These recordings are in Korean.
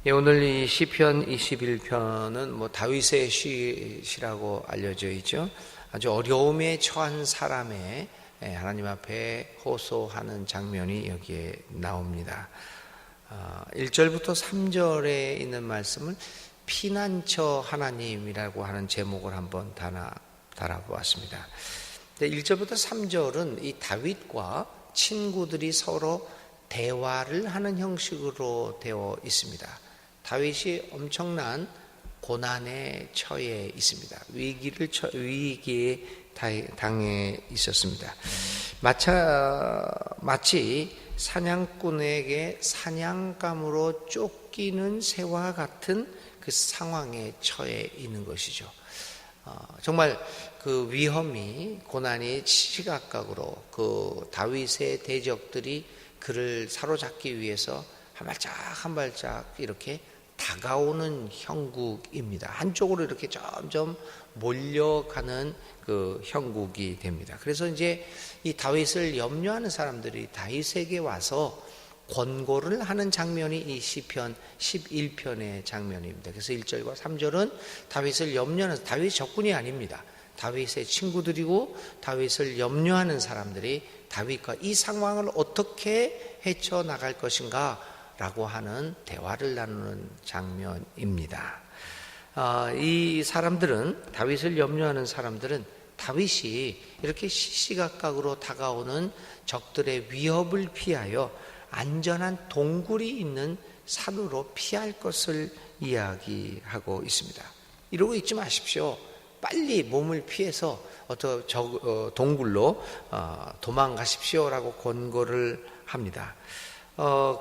예, 오늘 이 시편 21편은 다윗의 시라고 알려져 있죠. 아주 어려움에 처한 사람의 하나님 앞에 호소하는 장면이 여기에 나옵니다. 1절부터 3절에 있는 말씀을 피난처 하나님이라고 하는 제목을 한번 달아보았습니다. 1절부터 3절은 이 다윗과 친구들이 서로 대화를 하는 형식으로 되어 있습니다. 다윗이 엄청난 고난에 처해 있습니다. 위기에 당해 있었습니다. 마치 사냥꾼에게 사냥감으로 쫓기는 새와 같은 그 상황에 처해 있는 것이죠. 정말 그 위험이, 고난이 시각각으로 그 다윗의 대적들이 그를 사로잡기 위해서 한 발짝 한 발짝 이렇게 다가오는 형국입니다. 한쪽으로 이렇게 점점 몰려가는 그 형국이 됩니다. 그래서 이제 이 다윗을 염려하는 사람들이 다윗에게 와서 권고를 하는 장면이 이 시편 11편의 장면입니다. 그래서 1절과 3절은 다윗을 염려하는, 다윗 적군이 아닙니다. 다윗의 친구들이고 다윗을 염려하는 사람들이 다윗과 이 상황을 어떻게 헤쳐나갈 것인가 라고 하는 대화를 나누는 장면입니다. 이 사람들은, 다윗을 염려하는 사람들은 다윗이 이렇게 시시각각으로 다가오는 적들의 위협을 피하여 안전한 동굴이 있는 산으로 피할 것을 이야기하고 있습니다. 이러고 있지 마십시오. 빨리 몸을 피해서 동굴로 도망가십시오라고 권고를 합니다.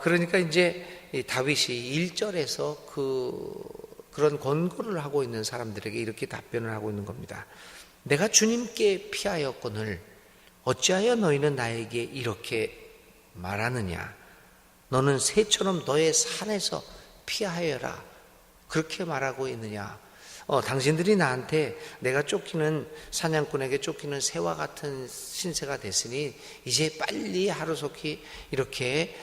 그러니까 이제 다윗이 1절에서 그런 권고를 하고 있는 사람들에게 이렇게 답변을 하고 있는 겁니다. 내가 주님께 피하였거늘 어찌하여 너희는 나에게 이렇게 말하느냐? 너는 새처럼 너의 산에서 피하여라. 그렇게 말하고 있느냐? 당신들이 나한테 내가 사냥꾼에게 쫓기는 새와 같은 신세가 됐으니 이제 빨리 하루속히 이렇게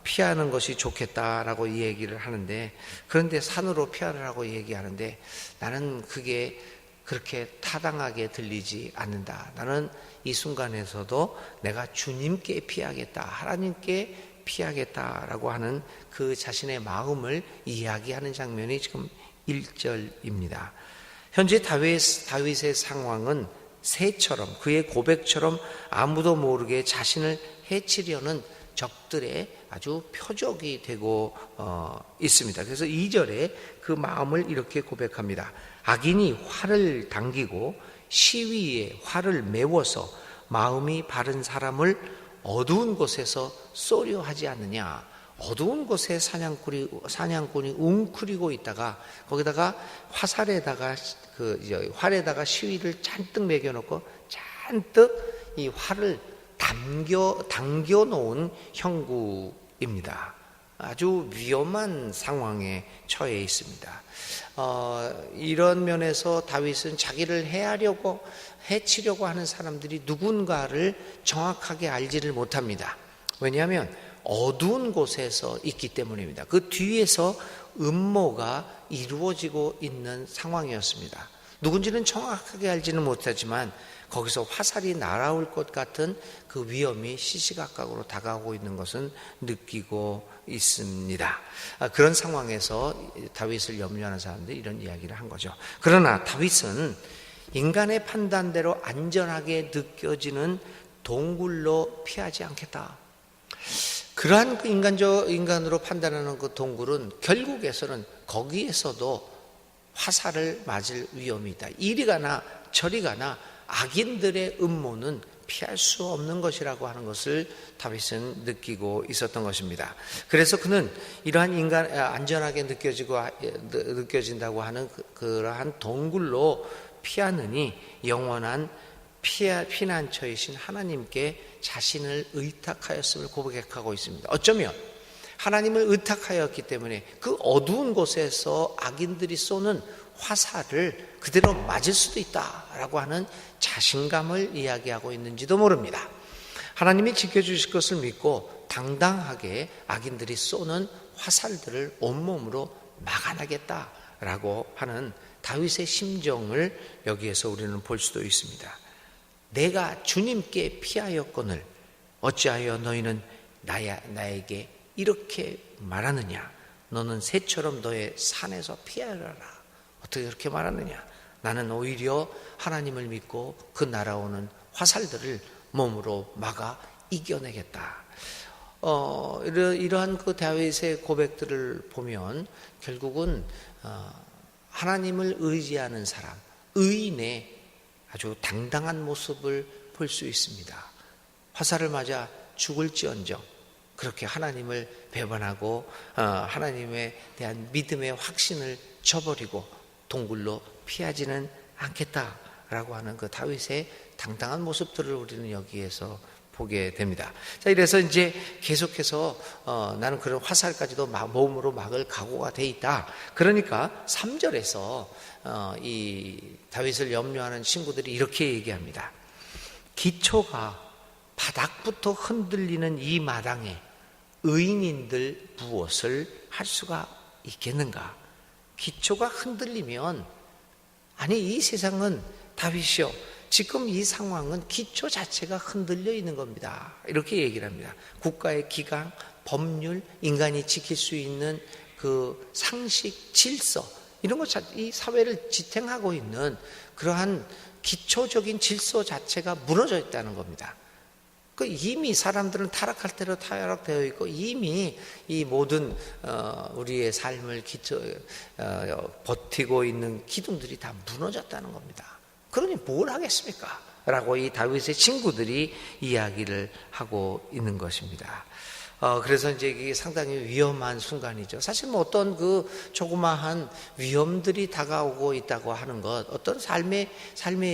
피하는 것이 좋겠다라고 이 얘기를 하는데, 그런데 산으로 피하라고 얘기하는데 나는 그게 그렇게 타당하게 들리지 않는다. 나는 이 순간에서도 내가 주님께 피하겠다, 하나님께 피하겠다라고 하는 그 자신의 마음을 이야기하는 장면이 지금 1절입니다. 현재 다윗의 상황은 새처럼, 그의 고백처럼 아무도 모르게 자신을 해치려는 적들의 아주 표적이 되고 있습니다. 그래서 2절에 그 마음을 이렇게 고백합니다. 악인이 활을 당기고 시위에 활을 메워서 마음이 바른 사람을 어두운 곳에서 쏘려 하지 않느냐. 어두운 곳에 사냥꾼이 웅크리고 있다가 거기다가 활에다가 시위를 잔뜩 매겨놓고 잔뜩 이 활을 당겨 놓은 형국입니다. 아주 위험한 상황에 처해 있습니다. 이런 면에서 다윗은 자기를 해치려고 하는 사람들이 누군가를 정확하게 알지를 못합니다. 왜냐하면 어두운 곳에서 있기 때문입니다. 그 뒤에서 음모가 이루어지고 있는 상황이었습니다. 누군지는 정확하게 알지는 못하지만 거기서 화살이 날아올 것 같은 그 위험이 시시각각으로 다가오고 있는 것은 느끼고 있습니다. 그런 상황에서 다윗을 염려하는 사람들이 이런 이야기를 한 거죠. 그러나 다윗은 인간의 판단대로 안전하게 느껴지는 동굴로 피하지 않겠다. 그러한 인간으로 판단하는 그 동굴은 결국에서는 거기에서도 화살을 맞을 위험이 있다. 이리 가나 저리 가나 악인들의 음모는 피할 수 없는 것이라고 하는 것을 다윗은 느끼고 있었던 것입니다. 그래서 그는 이러한 안전하게 느껴진다고 하는 그러한 동굴로 피하느니 영원한 피난처이신 하나님께 자신을 의탁하였음을 고백하고 있습니다. 어쩌면 하나님을 의탁하였기 때문에 그 어두운 곳에서 악인들이 쏘는 화살을 그대로 맞을 수도 있다라고 하는 자신감을 이야기하고 있는지도 모릅니다. 하나님이 지켜주실 것을 믿고 당당하게 악인들이 쏘는 화살들을 온몸으로 막아내겠다라고 하는 다윗의 심정을 여기에서 우리는 볼 수도 있습니다. 내가 주님께 피하였거늘 어찌하여 너희는 나에게 이렇게 말하느냐? 너는 새처럼 너의 산에서 피하여라. 어떻게 그렇게 말하느냐? 나는 오히려 하나님을 믿고 그 날아오는 화살들을 몸으로 막아 이겨내겠다. 이러한 그 다윗의 고백들을 보면 결국은 하나님을 의지하는 사람, 의인의 아주 당당한 모습을 볼 수 있습니다. 화살을 맞아 죽을지언정 그렇게 하나님을 배반하고 하나님에 대한 믿음의 확신을 저버리고 동굴로 피하지는 않겠다라고 하는 그 다윗의 당당한 모습들을 우리는 여기에서 보게 됩니다. 자, 이래서 이제 계속해서 나는 그런 화살까지도 몸으로 막을 각오가 돼 있다. 그러니까 3절에서 이 다윗을 염려하는 친구들이 이렇게 얘기합니다. 기초가 바닥부터 흔들리는 이 마당에 의인인들 무엇을 할 수가 있겠는가? 기초가 흔들리면, 아니 이 세상은 다윗이요, 지금 이 상황은 기초 자체가 흔들려 있는 겁니다. 이렇게 얘기를 합니다. 국가의 기강, 법률, 인간이 지킬 수 있는 그 상식, 질서, 이런 것, 이 사회를 지탱하고 있는 그러한 기초적인 질서 자체가 무너져 있다는 겁니다. 이미 사람들은 타락할 대로 타락되어 있고, 이미 이 모든 우리의 삶을 버티고 있는 기둥들이 다 무너졌다는 겁니다. 그러니 뭘 하겠습니까? 라고 이 다윗의 친구들이 이야기를 하고 있는 것입니다. 그래서 이제 이게 상당히 위험한 순간이죠. 사실 뭐 어떤 그 조그마한 위험들이 다가오고 있다고 하는 것, 어떤 삶에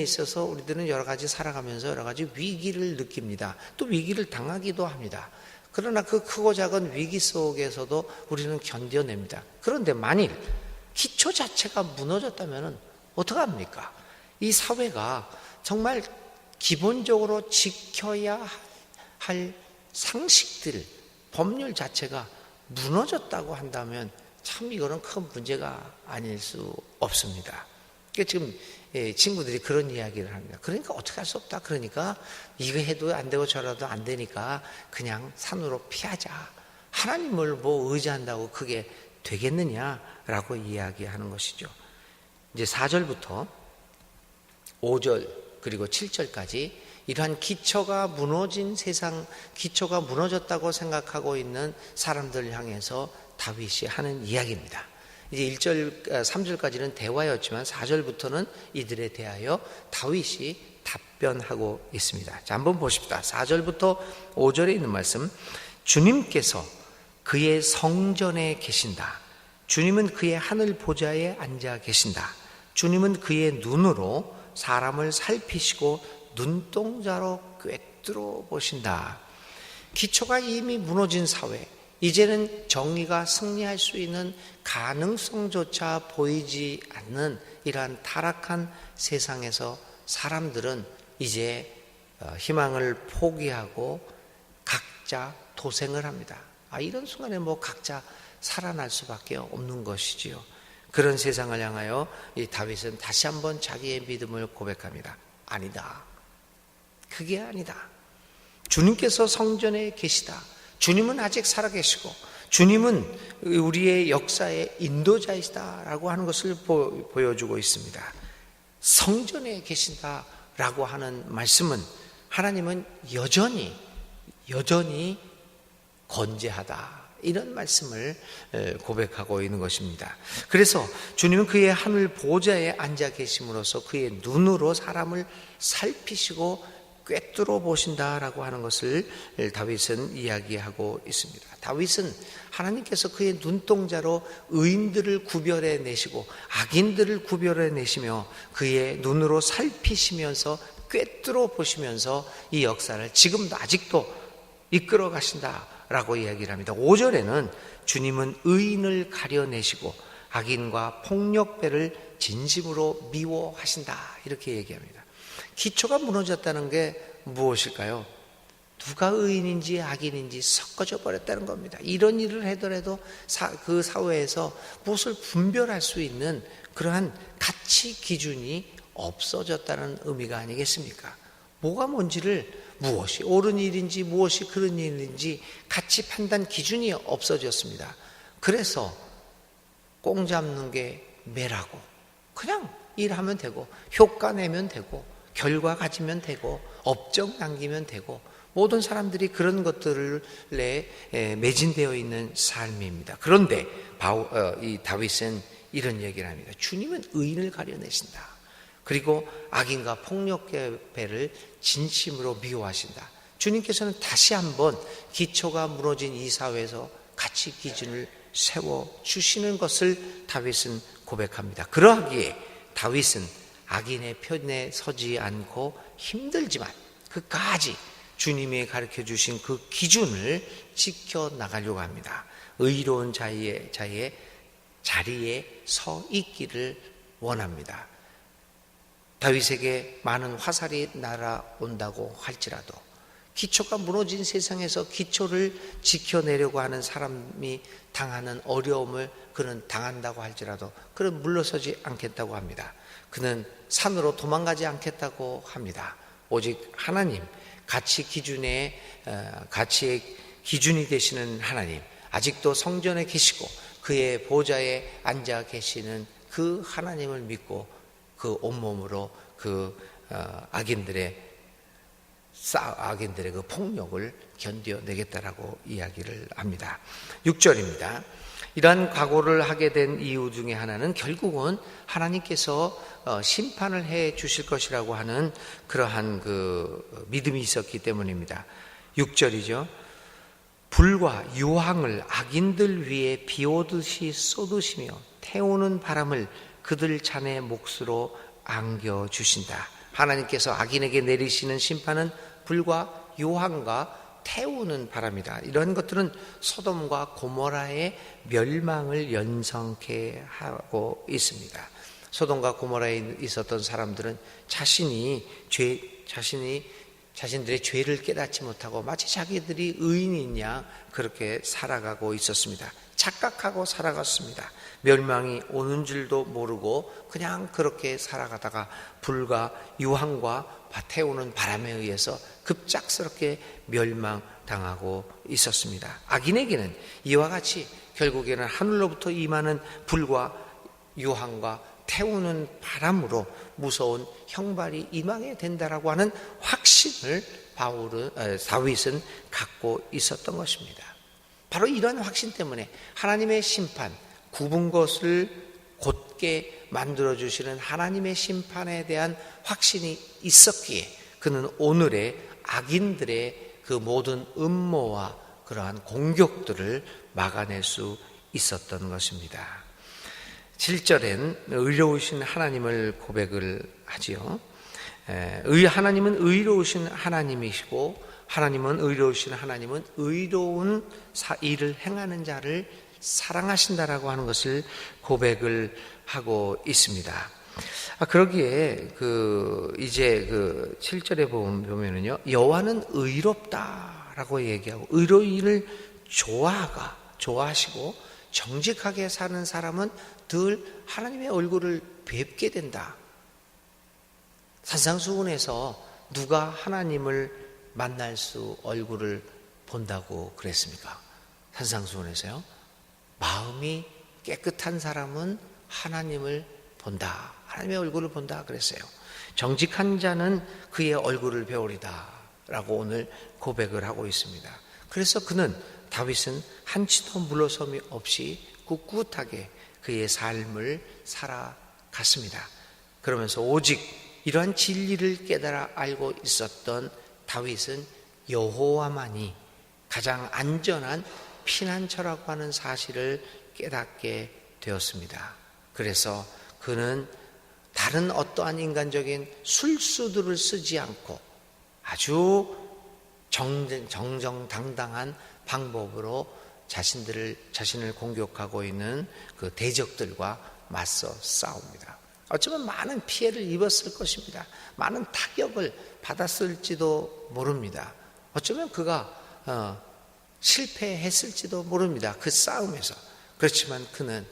있어서 우리들은 여러 가지 살아가면서 여러 가지 위기를 느낍니다. 또 위기를 당하기도 합니다. 그러나 그 크고 작은 위기 속에서도 우리는 견뎌냅니다. 그런데 만일 기초 자체가 무너졌다면 어떡합니까? 이 사회가 정말 기본적으로 지켜야 할 상식들, 법률 자체가 무너졌다고 한다면 참 이거는 큰 문제가 아닐 수 없습니다. 그러니까 지금 친구들이 그런 이야기를 합니다. 그러니까 어떻게 할 수 없다. 그러니까 이거 해도 안 되고 저라도 안 되니까 그냥 산으로 피하자. 하나님을 뭐 의지한다고 그게 되겠느냐라고 이야기하는 것이죠. 이제 4절부터 5절 그리고 7절까지 이러한 기초가 무너진 세상, 기초가 무너졌다고 생각하고 있는 사람들을 향해서 다윗이 하는 이야기입니다. 이제 3절까지는 대화였지만 4절부터는 이들에 대하여 다윗이 답변하고 있습니다. 자, 한번 보십시다. 4절부터 5절에 있는 말씀. 주님께서 그의 성전에 계신다. 주님은 그의 하늘 보좌에 앉아 계신다. 주님은 그의 눈으로 사람을 살피시고 눈동자로 꿰뚫어 보신다. 기초가 이미 무너진 사회, 이제는 정의가 승리할 수 있는 가능성조차 보이지 않는 이러한 타락한 세상에서 사람들은 이제 희망을 포기하고 각자 도생을 합니다. 이런 순간에 뭐 각자 살아날 수밖에 없는 것이지요. 그런 세상을 향하여 이 다윗은 다시 한번 자기의 믿음을 고백합니다. 아니다. 그게 아니다. 주님께서 성전에 계시다. 주님은 아직 살아계시고 주님은 우리의 역사의 인도자이시다라고 하는 것을 보여주고 있습니다. 성전에 계신다라고 하는 말씀은 하나님은 여전히 건재하다, 이런 말씀을 고백하고 있는 것입니다. 그래서 주님은 그의 하늘 보좌에 앉아 계심으로써 그의 눈으로 사람을 살피시고 꿰뚫어 보신다라고 하는 것을 다윗은 이야기하고 있습니다. 다윗은 하나님께서 그의 눈동자로 의인들을 구별해 내시고 악인들을 구별해 내시며 그의 눈으로 살피시면서 꿰뚫어 보시면서 이 역사를 지금도 아직도 이끌어 가신다라고 이야기를 합니다. 5절에는 주님은 의인을 가려내시고 악인과 폭력배를 진심으로 미워하신다, 이렇게 얘기합니다. 기초가 무너졌다는 게 무엇일까요? 누가 의인인지 악인인지 섞어져 버렸다는 겁니다. 이런 일을 하더라도 그 사회에서 무엇을 분별할 수 있는 그러한 가치 기준이 없어졌다는 의미가 아니겠습니까? 뭐가 뭔지를, 무엇이 옳은 일인지 무엇이 그런 일인지 가치 판단 기준이 없어졌습니다. 그래서 꽁 잡는 게 매라고 그냥 일하면 되고 효과 내면 되고 결과 가지면 되고 업적 남기면 되고 모든 사람들이 그런 것들에 매진되어 있는 삶입니다. 그런데 이 다윗은 이런 얘기를 합니다. 주님은 의인을 가려내신다. 그리고 악인과 폭력의 배를 진심으로 미워하신다. 주님께서는 다시 한번 기초가 무너진 이 사회에서 가치 기준을 세워주시는 것을 다윗은 고백합니다. 그러하기에 다윗은 악인의 편에 서지 않고 힘들지만 끝까지 주님이 가르쳐 주신 그 기준을 지켜나가려고 합니다. 의로운 자의 자리에 서 있기를 원합니다. 다윗에게 많은 화살이 날아온다고 할지라도 기초가 무너진 세상에서 기초를 지켜내려고 하는 사람이 당하는 어려움을 그는 당한다고 할지라도 그는 물러서지 않겠다고 합니다. 그는 산으로 도망가지 않겠다고 합니다. 오직 하나님, 가치의 기준이 되시는 하나님, 아직도 성전에 계시고 그의 보좌에 앉아 계시는 그 하나님을 믿고 그 온몸으로 그 악인들의 그 폭력을 견뎌내겠다라고 이야기를 합니다. 6절입니다. 이러한 각오를 하게 된 이유 중에 하나는 결국은 하나님께서 심판을 해 주실 것이라고 하는 그러한 그 믿음이 있었기 때문입니다. 6절이죠. 불과 유황을 악인들 위에 비오듯이 쏟으시며 태우는 바람을 그들 잔의 몫으로 안겨주신다. 하나님께서 악인에게 내리시는 심판은 불과 유황과 태우는 바람이다. 이런 것들은 소돔과 고모라의 멸망을 연상케 하고 있습니다. 소돔과 고모라에 있었던 사람들은 자신들의 죄를 깨닫지 못하고 마치 자기들이 의인인 양 그렇게 살아가고 있었습니다. 착각하고 살아갔습니다. 멸망이 오는 줄도 모르고 그냥 그렇게 살아가다가 불과 유황과 태우는 바람에 의해서 급작스럽게 멸망당하고 있었습니다. 악인에게는 이와 같이 결국에는 하늘로부터 임하는 불과 유황과 태우는 바람으로 무서운 형벌이 임하게 된다라고 하는 확신을 다윗은 갖고 있었던 것입니다. 바로 이런 확신 때문에 하나님의 심판, 굽은 것을 곧게 만들어주시는 하나님의 심판에 대한 확신이 있었기에 그는 오늘의 악인들의 그 모든 음모와 그러한 공격들을 막아낼 수 있었던 것입니다. 7절엔 의로우신 하나님을 고백을 하지요. 하나님은 의로우신 하나님이시고 하나님은 의로우신 하나님은 의로운 일을 행하는 자를 사랑하신다라고 하는 것을 고백을 하고 있습니다. 그러기에 이제 7절에 보면은요, 여호와는 의롭다라고 얘기하고 의로이를 좋아하시고 정직하게 사는 사람은 늘 하나님의 얼굴을 뵙게 된다. 산상수훈에서 누가 하나님을 만날 수 얼굴을 본다고 그랬습니까? 산상수훈에서요. 마음이 깨끗한 사람은 하나님을 본다. 하나님의 얼굴을 본다 그랬어요. 정직한 자는 그의 얼굴을 배우리다 라고 오늘 고백을 하고 있습니다. 그래서 다윗은 한치도 물러섬이 없이 꿋꿋하게 그의 삶을 살아갔습니다. 그러면서 오직 이러한 진리를 깨달아 알고 있었던 다윗은 여호와만이 가장 안전한 피난처라고 하는 사실을 깨닫게 되었습니다. 그래서 그는 다른 어떠한 인간적인 술수들을 쓰지 않고 아주 정정당당한 방법으로 자신을 공격하고 있는 그 대적들과 맞서 싸웁니다. 어쩌면 많은 피해를 입었을 것입니다. 많은 타격을 받았을지도 모릅니다. 어쩌면 그가 실패했을지도 모릅니다. 그 싸움에서. 그렇지만 그는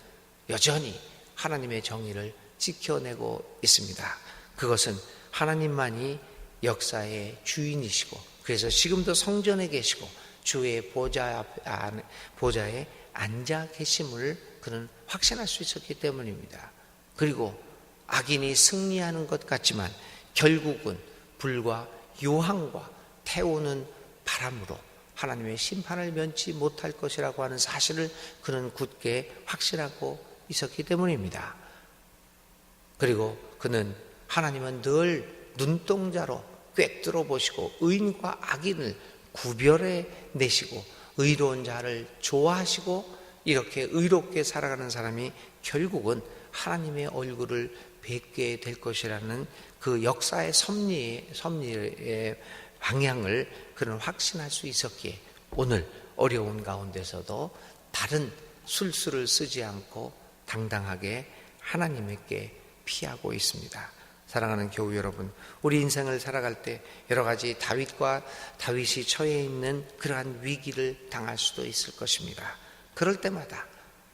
여전히 하나님의 정의를 지켜내고 있습니다. 그것은 하나님만이 역사의 주인이시고, 그래서 지금도 성전에 계시고 주의 보좌에 앉아 계심을 그는 확신할 수 있었기 때문입니다. 그리고 악인이 승리하는 것 같지만 결국은 불과 유황과 태우는 바람으로 하나님의 심판을 면치 못할 것이라고 하는 사실을 그는 굳게 확신하고 있었기 때문입니다. 그리고 그는 하나님은 늘 눈동자로 꿰뚫어 보시고 의인과 악인을 구별해 내시고 의로운 자를 좋아하시고 이렇게 의롭게 살아가는 사람이 결국은 하나님의 얼굴을 뵙게 될 것이라는 그 역사의 섭리의 방향을 그는 확신할 수 있었기에 오늘 어려운 가운데서도 다른 술수를 쓰지 않고 당당하게 하나님께 피하고 있습니다. 사랑하는 교우 여러분, 우리 인생을 살아갈 때 여러 가지 다윗이 처해 있는 그러한 위기를 당할 수도 있을 것입니다. 그럴 때마다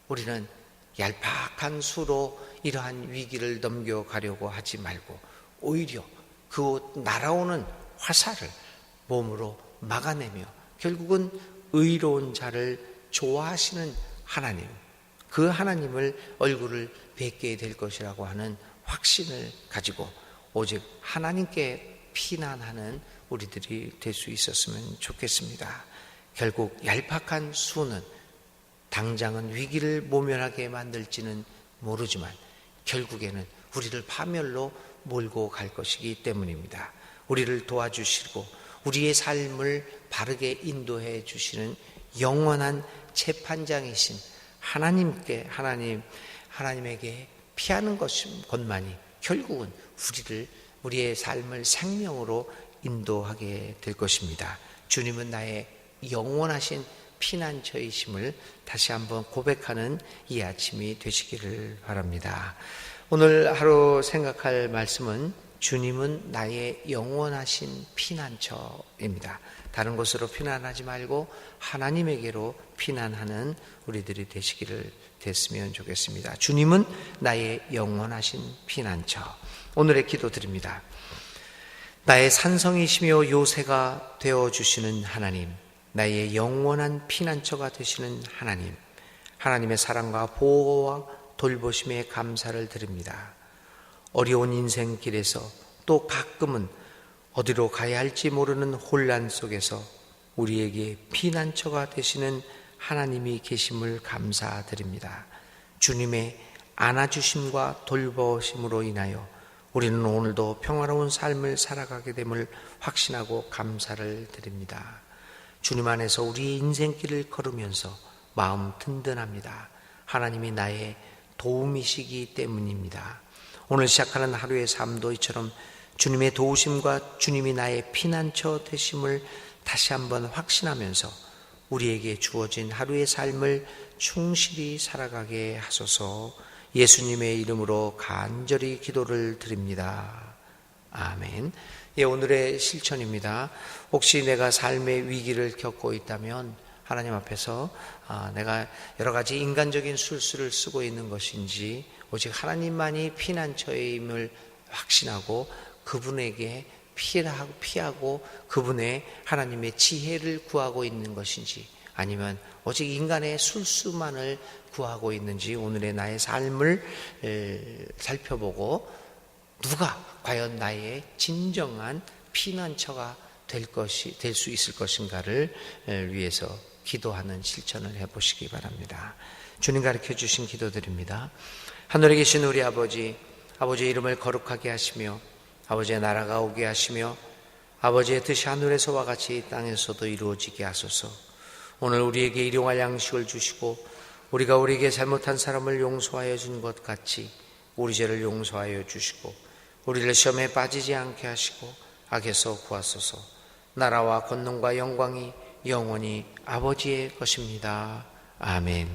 우리는 얄팍한 수로 이러한 위기를 넘겨가려고 하지 말고 오히려 그 날아오는 화살을 몸으로 막아내며 결국은 의로운 자를 좋아하시는 하나님, 그 하나님을 얼굴을 뵙게 될 것이라고 하는 확신을 가지고 오직 하나님께 피난하는 우리들이 될 수 있었으면 좋겠습니다. 결국 얄팍한 수는 당장은 위기를 모면하게 만들지는 모르지만 결국에는 우리를 파멸로 몰고 갈 것이기 때문입니다. 우리를 도와주시고 우리의 삶을 바르게 인도해 주시는 영원한 재판장이신 하나님에게 피하는 것만이 결국은 우리의 삶을 생명으로 인도하게 될 것입니다. 주님은 나의 영원하신 피난처이심을 다시 한번 고백하는 이 아침이 되시기를 바랍니다. 오늘 하루 생각할 말씀은 주님은 나의 영원하신 피난처입니다. 다른 곳으로 피난하지 말고 하나님에게로 피난하는 우리들이 됐으면 좋겠습니다. 주님은 나의 영원하신 피난처. 오늘의 기도 드립니다. 나의 산성이시며 요새가 되어주시는 하나님, 나의 영원한 피난처가 되시는 하나님, 하나님의 사랑과 보호와 돌보심에 감사를 드립니다. 어려운 인생길에서 또 가끔은 어디로 가야 할지 모르는 혼란 속에서 우리에게 피난처가 되시는 하나님이 계심을 감사드립니다. 주님의 안아주심과 돌보심으로 인하여 우리는 오늘도 평화로운 삶을 살아가게 됨을 확신하고 감사를 드립니다. 주님 안에서 우리의 인생길을 걸으면서 마음 든든합니다. 하나님이 나의 도움이시기 때문입니다. 오늘 시작하는 하루의 삶도 이처럼 주님의 도우심과 주님이 나의 피난처 되심을 다시 한번 확신하면서 우리에게 주어진 하루의 삶을 충실히 살아가게 하소서. 예수님의 이름으로 간절히 기도를 드립니다. 아멘. 오늘의 실천입니다. 혹시 내가 삶의 위기를 겪고 있다면 하나님 앞에서 내가 여러 가지 인간적인 술수를 쓰고 있는 것인지 오직 하나님만이 피난처임을 확신하고 그분에게 피하고 그분의 하나님의 지혜를 구하고 있는 것인지 아니면 오직 인간의 술수만을 구하고 있는지 오늘의 나의 삶을 살펴보고 누가 과연 나의 진정한 피난처가 될 수 있을 것인가를 위해서 기도하는 실천을 해보시기 바랍니다. 주님 가르쳐 주신 기도드립니다. 하늘에 계신 우리 아버지의 이름을 거룩하게 하시며 아버지의 나라가 오게 하시며 아버지의 뜻이 하늘에서와 같이 땅에서도 이루어지게 하소서. 오늘 우리에게 일용할 양식을 주시고 우리가 우리에게 잘못한 사람을 용서하여 준 것 같이 우리 죄를 용서하여 주시고 우리를 시험에 빠지지 않게 하시고 악에서 구하소서. 나라와 권능과 영광이 영원히 아버지의 것입니다. 아멘.